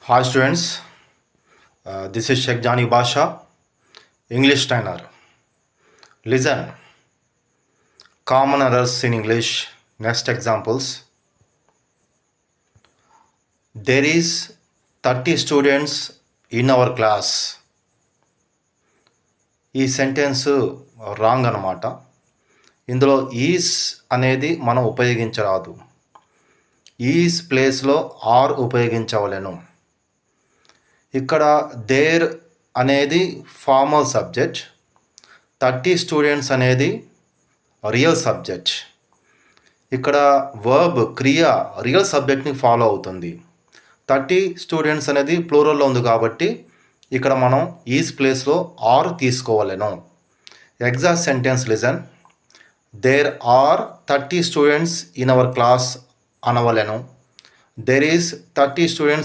Hi students, this is Sheikh Jani Basha, English trainer. Listen, common errors in English. Next examples. There is 30 students in our class. ఈ sentence wrong అన్నమాట. ఇందులో is అనేది మనం ఉపయోగించరాదు. Is ప్లేస్లో are ఉపయోగించవలెను. ఇక్కడ there అనేది formal subject, 30 students అనేది రియల్ సబ్జెక్ట్. ఇక్కడ వర్బ్ క్రియ రియల్ సబ్జెక్ట్ని ఫాలో అవుతుంది. 30 స్టూడెంట్స్ అనేది ప్లూరల్లో ఉంది కాబట్టి ఇక్కడ మనం ఈస్ ప్లేస్లో ఆర్ తీసుకోవాలను. Exact sentence listen. There are 30 students in our class అనవలెను. There is 30 students